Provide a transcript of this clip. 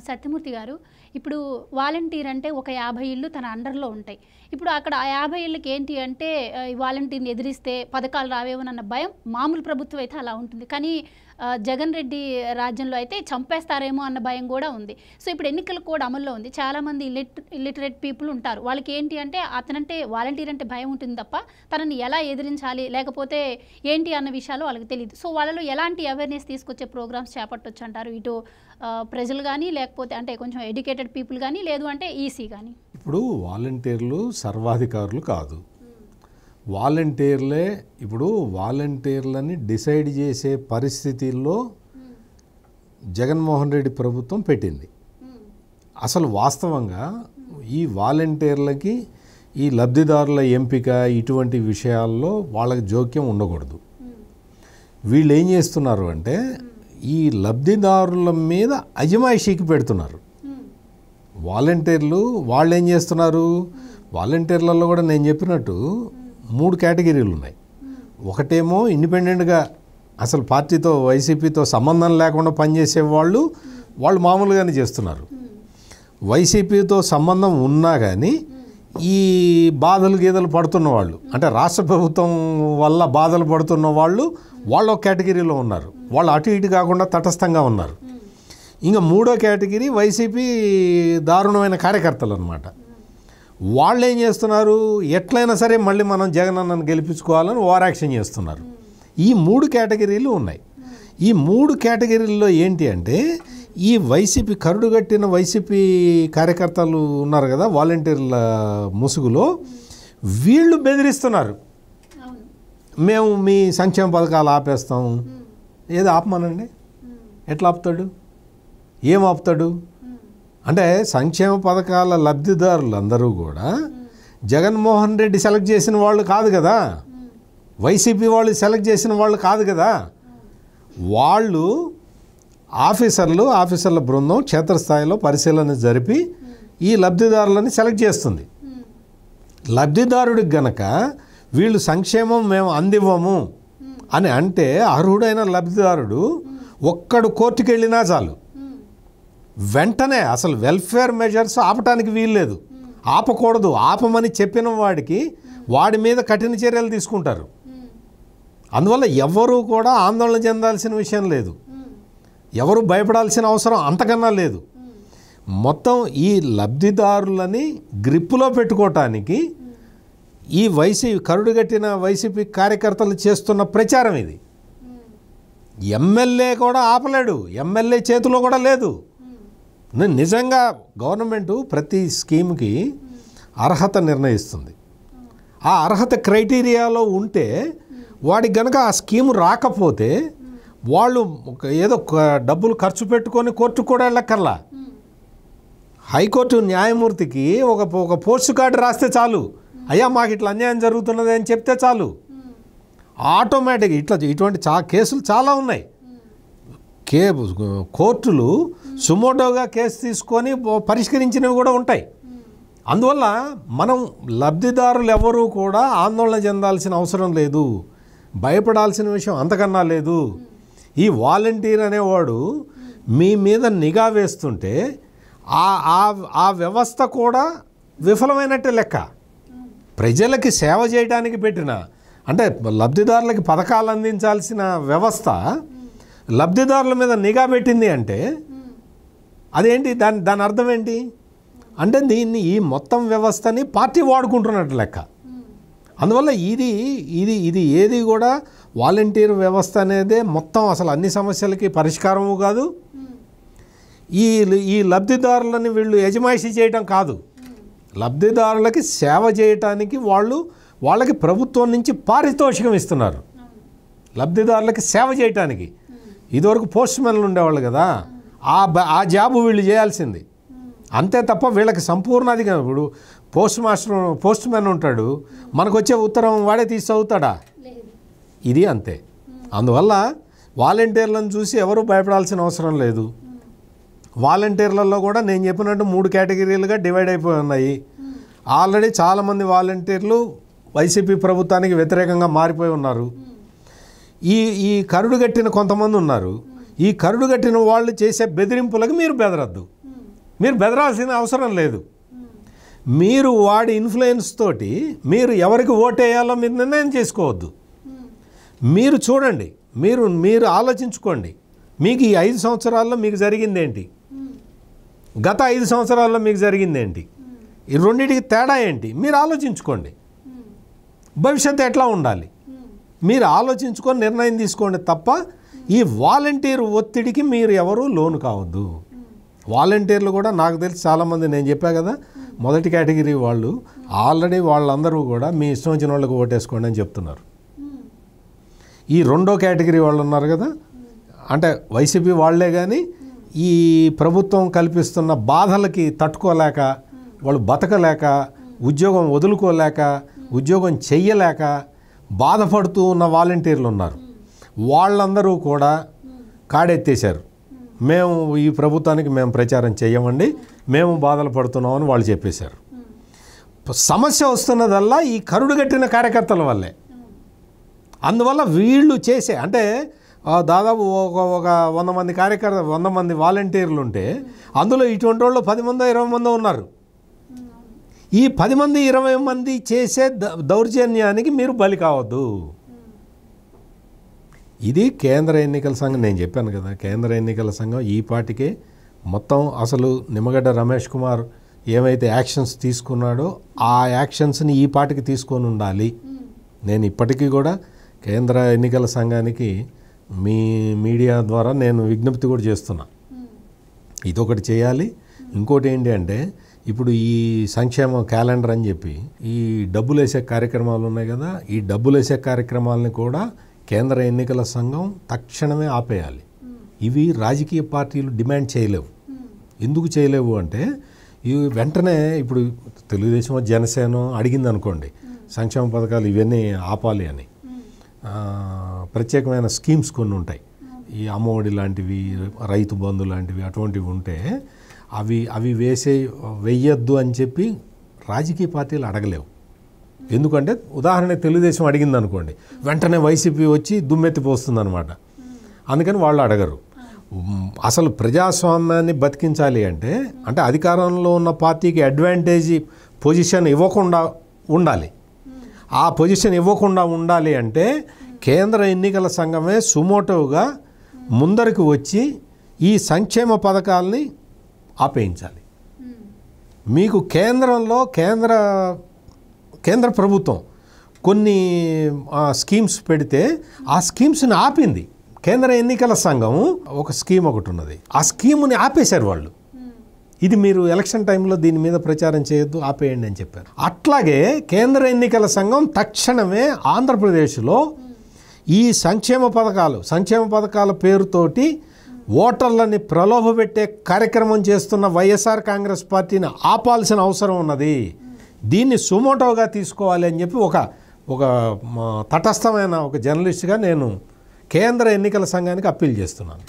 సత్యమూర్తి గారు, ఇప్పుడు వాలంటీర్ అంటే ఒక 50 ఇళ్ళు తన అండర్‌లో ఉంటాయి. ఇప్పుడు అక్కడ ఆ 50 ఇళ్ళకి ఏంటి అంటే ఈ వాలంటీర్‌ని ఎదిరిస్తే పథకాలు రావేమోనన్న భయం మామూలు ప్రభుత్వం అయితే అలా ఉంటుంది. కానీ జగన్ రెడ్డి రాజ్యంలో అయితే చంపేస్తారేమో అన్న భయం కూడా ఉంది. సో ఇప్పుడు ఎన్నికల కోడ్ అమల్లో ఉంది. చాలామంది ఇల్లిటరేట్ పీపుల్ ఉంటారు. వాళ్ళకి ఏంటి అంటే అతనంటే వాలంటీర్ అంటే భయం ఉంటుంది తప్ప తనని ఎలా ఎదిరించాలి లేకపోతే ఏంటి అన్న విషయాలు వాళ్ళకి తెలియదు. సో వాళ్ళలో ఎలాంటి అవేర్‌నెస్ తీసుకొచ్చే ప్రోగ్రామ్స్ చేపట్టొచ్చు అంటారు? ఇటు ప్రజలు కానీ లేకపోతే అంటే కొంచెం ఎడ్యుకేటెడ్ పీపుల్ కానీ లేదు అంటే ఈసీ కానీ. ఇప్పుడు వాలంటీర్లు సర్వాధికారులు కాదు. వాలంటీర్లే ఇప్పుడు వాలంటీర్లని డిసైడ్ చేసే పరిస్థితుల్లో జగన్మోహన్ రెడ్డి ప్రభుత్వం పెట్టింది. అసలు వాస్తవంగా ఈ వాలంటీర్లకి ఈ లబ్ధిదారుల ఎంపిక ఇటువంటి విషయాల్లో వాళ్ళకి జోక్యం ఉండకూడదు. వీళ్ళు ఏం చేస్తున్నారు అంటే ఈ లబ్ధిదారుల మీద అజమాయిషీకి పెడుతున్నారు. వాలంటీర్లు వాళ్ళు ఏం చేస్తున్నారు, వాలంటీర్లలో కూడా నేను చెప్పినట్టు 3 కేటగిరీలు ఉన్నాయి. ఒకటేమో ఇండిపెండెంట్గా అసలు పార్టీతో వైసీపీతో సంబంధం లేకుండా పనిచేసే వాళ్ళు మామూలుగానే చేస్తున్నారు. వైసీపీతో సంబంధం ఉన్నా కానీ ఈ బాధలు గీదలు పడుతున్న వాళ్ళు అంటే రాష్ట్ర ప్రభుత్వం వల్ల బాధలు పడుతున్న వాళ్ళు ఒక కేటగిరీలో ఉన్నారు. వాళ్ళు అటు ఇటు కాకుండా తటస్థంగా ఉన్నారు. ఇంకా 3వ కేటగిరీ వైసీపీ దారుణమైన కార్యకర్తలు అన్నమాట. వాళ్ళు ఏం చేస్తున్నారు, ఎట్లయినా సరే మళ్ళీ మనం జగన్ అన్నను గెలిపించుకోవాలని ఓవర్ యాక్షన్ చేస్తున్నారు. ఈ 3 కేటగిరీలు ఉన్నాయి. ఈ 3 కేటగిరీల్లో ఏంటి అంటే ఈ వైసీపీ కరుడుగట్టిన వైసీపీ కార్యకర్తలు ఉన్నారు కదా వాలంటీర్ల ముసుగులో వీళ్ళు బెదిరిస్తున్నారు. మేము మీ సంక్షేమ పథకాలు ఆపేస్తాం. ఏదో ఆపమనండి, ఎట్లా ఆపుతాడు, ఏం ఆపుతాడు అంటే సంక్షేమ పథకాల లబ్ధిదారులు అందరూ కూడా జగన్మోహన్ రెడ్డి సెలెక్ట్ చేసిన వాళ్ళు కాదు కదా, వైసీపీ వాళ్ళు సెలెక్ట్ చేసిన వాళ్ళు కాదు కదా. వాళ్ళు ఆఫీసర్ల బృందం క్షేత్రస్థాయిలో పరిశీలన జరిపి ఈ లబ్ధిదారులని సెలెక్ట్ చేస్తుంది. లబ్ధిదారుడికి గనక వీళ్ళు సంక్షేమం మేము అందివ్వము అని అంటే అర్హుడైన లబ్ధిదారుడు ఒక్కడు కోర్టుకు వెళ్ళినా చాలు, వెంటనే అసలు వెల్ఫేర్ మెజర్స్ ఆపటానికి వీల్లేదు, ఆపకూడదు. ఆపమని చెప్పిన వాడి మీద కఠిన చర్యలు తీసుకుంటారు. అందువల్ల ఎవరు కూడా ఆందోళన చెందాల్సిన విషయం లేదు, ఎవరు భయపడాల్సిన అవసరం అంతకన్నా లేదు. మొత్తం ఈ లబ్ధిదారులని గ్రిప్పులో పెట్టుకోవటానికి ఈ కరుడుగట్టిన వైసీపీ కార్యకర్తలు చేస్తున్న ప్రచారం ఇది. ఎమ్మెల్యే కూడా ఆపలేడు, ఎమ్మెల్యే చేతిలో కూడా లేదు. నిజంగా గవర్నమెంటు ప్రతి స్కీమ్కి అర్హత నిర్ణయిస్తుంది. ఆ అర్హత క్రైటీరియాలో ఉంటే వాడికి గనక ఆ స్కీము రాకపోతే వాళ్ళు ఏదో డబ్బులు ఖర్చు పెట్టుకొని కోర్టుకు కూడా వెళ్ళక్కర్లా. హైకోర్టు న్యాయమూర్తికి ఒక పోస్ట్ కార్డు రాస్తే చాలు, అయ్యా మాకు ఇట్లా అన్యాయం జరుగుతున్నది అని చెప్తే చాలు, ఆటోమేటిక్ ఇటువంటి కేసులు చాలా ఉన్నాయి. కోర్టులు సుమోటోగా కేసు తీసుకొని పరిష్కరించినవి కూడా ఉంటాయి. అందువల్ల మనం లబ్ధిదారులు ఎవరూ కూడా ఆందోళన చెందాల్సిన అవసరం లేదు, భయపడాల్సిన విషయం అంతకన్నా లేదు. ఈ వాలంటీర్ అనేవాడు మీ మీద నిఘా వేస్తుంటే ఆ వ్యవస్థ కూడా విఫలమైనట్టే లెక్క. ప్రజలకి సేవ చేయడానికి పెట్టిన అంటే లబ్ధిదారులకి పథకాలు అందించాల్సిన వ్యవస్థ లబ్ధిదారుల మీద నిఘా పెట్టింది అంటే అదేంటి, దాని అర్థం ఏంటి అంటే ఈ మొత్తం వ్యవస్థని పార్టీ వాడుకుంటున్నట్టు లెక్క. అందువల్ల ఇది ఏది కూడా వాలంటీర్ వ్యవస్థ అనేదే మొత్తం అసలు అన్ని సమస్యలకి పరిష్కారము కాదు. ఈ లబ్ధిదారులని వీళ్ళు యజమాయిషీ చేయటం కాదు, లబ్ధిదారులకి సేవ చేయటానికి వాళ్ళకి ప్రభుత్వం నుంచి పారితోషికం ఇస్తున్నారు. లబ్ధిదారులకి సేవ చేయటానికి ఇదివరకు పోస్ట్ మ్యాన్లు ఉండేవాళ్ళు కదా, ఆ జాబు వీళ్ళు చేయాల్సింది అంతే తప్ప వీళ్ళకి సంపూర్ణాధికారం. ఇప్పుడు పోస్ట్ మ్యాన్ ఉంటాడు, మనకు వచ్చే ఉత్తరం వాడే తీసి చదువుతాడా, ఇది అంతే. అందువల్ల వాలంటీర్లను చూసి ఎవరు భయపడాల్సిన అవసరం లేదు. వాలంటీర్లలో కూడా నేను చెప్పినట్టు 3 కేటగిరీలుగా డివైడ్ అయిపోయి ఉన్నాయి. ఆల్రెడీ చాలామంది వాలంటీర్లు వైసీపీ ప్రభుత్వానికి వ్యతిరేకంగా మారిపోయి ఉన్నారు. ఈ కరుడుగట్టిన కొంతమంది ఉన్నారు. ఈ కరుడుగట్టిన వాళ్ళు చేసే బెదిరింపులకు మీరు బెదరద్దు. మీరు బెదరాల్సిన అవసరం లేదు. మీరు వాడి ఇన్ఫ్లుయెన్స్ తోటి మీరు ఎవరికి ఓటేయాలో మీరు నిర్ణయం చేసుకోవద్దు. మీరు చూడండి, మీరు ఆలోచించుకోండి. మీకు ఈ 5 సంవత్సరాల్లో మీకు జరిగిందేంటి, గత 5 సంవత్సరాల్లో మీకు జరిగిందేంటి, ఈ రెండింటికి తేడా ఏంటి మీరు ఆలోచించుకోండి. భవిష్యత్తు ఎట్లా ఉండాలి మీరు ఆలోచించుకొని నిర్ణయం తీసుకోండి తప్ప ఈ వాలంటీర్ ఒత్తిడికి మీరు ఎవరు లోను కావద్దు. వాలంటీర్లు కూడా నాకు తెలిసి చాలామంది, నేను చెప్పా కదా, మొదటి కేటగిరీ వాళ్ళు ఆల్రెడీ వాళ్ళందరూ కూడా మీ ఇష్టం వచ్చిన వాళ్ళకి ఓటేసుకోండి అని చెప్తున్నారు. ఈ రెండో కేటగిరీ వాళ్ళు ఉన్నారు కదా, అంటే వైసీపీ వాళ్ళే, కానీ ఈ ప్రభుత్వం కల్పిస్తున్న బాధలకి తట్టుకోలేక, వాళ్ళు బతకలేక, ఉద్యోగం వదులుకోలేక, ఉద్యోగం చెయ్యలేక బాధపడుతూ ఉన్న వాలంటీర్లు ఉన్నారు. వాళ్ళందరూ కూడా కాడెత్తేశారు. మేము ఈ ప్రభుత్వానికి మేము ప్రచారం చేయమండి, మేము బాధలు పడుతున్నామని వాళ్ళు చెప్పేశారు. సమస్య వస్తున్నదల్లా ఈ కరుడుగట్టిన కార్యకర్తల వల్లే. అందువల్ల వీళ్ళు చేసే, అంటే దాదాపు ఒక 100 మంది 100 మంది వాలంటీర్లు ఉంటే అందులో ఇటువంటి వాళ్ళు 10 మందో 20 మందో ఉన్నారు. ఈ 10 మంది 20 మంది చేసే దౌర్జన్యానికి మీరు బలి కావద్దు. ఇది కేంద్ర ఎన్నికల సంఘం, నేను చెప్పాను కదా, కేంద్ర ఎన్నికల సంఘం ఈ పాటికే మొత్తం అసలు నిమ్మగడ్డ రమేష్ కుమార్ ఏమైతే యాక్షన్స్ తీసుకున్నాడో ఆ యాక్షన్స్ని ఈ పాటికి తీసుకొని ఉండాలి. నేను ఇప్పటికీ కూడా కేంద్ర ఎన్నికల సంఘానికి మీ మీడియా ద్వారా నేను విజ్ఞప్తి కూడా చేస్తున్నా, ఇదొకటి చేయాలి. ఇంకోటి ఏంటి అంటే, ఇప్పుడు ఈ సంక్షేమ క్యాలెండర్ అని చెప్పి ఈ డబ్బులు వేసే కార్యక్రమాలు ఉన్నాయి కదా, ఈ డబ్బులు వేసే కార్యక్రమాలని కూడా కేంద్ర ఎన్నికల సంఘం తక్షణమే ఆపేయాలి. ఇవి రాజకీయ పార్టీలు డిమాండ్ చేయలేవు. ఎందుకు చేయలేవు అంటే, ఇవి వెంటనే ఇప్పుడు తెలుగుదేశం జనసేన అడిగింది అనుకోండి, సంక్షేమ పథకాలు ఇవన్నీ ఆపాలి అని, ప్రత్యేకమైన స్కీమ్స్ కొన్ని ఉంటాయి, ఈ అమ్మఒడి లాంటివి, రైతు బంధు లాంటివి, అటువంటివి ఉంటే అవి వెయ్యొద్దు అని చెప్పి రాజకీయ పార్టీలు అడగలేవు. ఎందుకంటే ఉదాహరణ తెలుగుదేశం అడిగింది అనుకోండి, వెంటనే వైసీపీ వచ్చి దుమ్మెత్తిపోస్తుంది అనమాట. అందుకని వాళ్ళు అడగరు. అసలు ప్రజాస్వామ్యాన్ని బతికించాలి అంటే అధికారంలో ఉన్న పార్టీకి అడ్వాంటేజ్ పొజిషన్ ఇవ్వకుండా ఉండాలి. ఆ పొజిషన్ ఇవ్వకుండా ఉండాలి అంటే కేంద్ర ఎన్నికల సంఘమే సుమోటోగా ముందరికి వచ్చి ఈ సంక్షేమ పథకాలని ఆపేయించాలి. మీకు కేంద్రంలో కేంద్ర ప్రభుత్వం కొన్ని స్కీమ్స్ పెడితే ఆ స్కీమ్స్ని ఆపింది. కేంద్ర ఎన్నికల సంఘం ఒక స్కీమ్ ఒకటి ఉన్నది, ఆ స్కీముని ఆపేశారు వాళ్ళు. ఇది మీరు ఎలక్షన్ టైంలో దీని మీద ప్రచారం చేయొద్దు, ఆపేయండి అని చెప్పారు. అట్లాగే కేంద్ర ఎన్నికల సంఘం తక్షణమే ఆంధ్రప్రదేశ్లో ఈ సంక్షేమ పథకాల పేరుతోటి ఓటర్లని ప్రలోభపెట్టే కార్యక్రమం చేస్తున్న వైఎస్ఆర్ కాంగ్రెస్ పార్టీని ఆపాల్సిన అవసరం ఉన్నది. దీన్ని సుమోటోగా తీసుకోవాలి అని చెప్పి ఒక తటస్థమైన ఒక జర్నలిస్ట్గా నేను కేంద్ర ఎన్నికల సంఘానికి అప్పీల్ చేస్తున్నాను.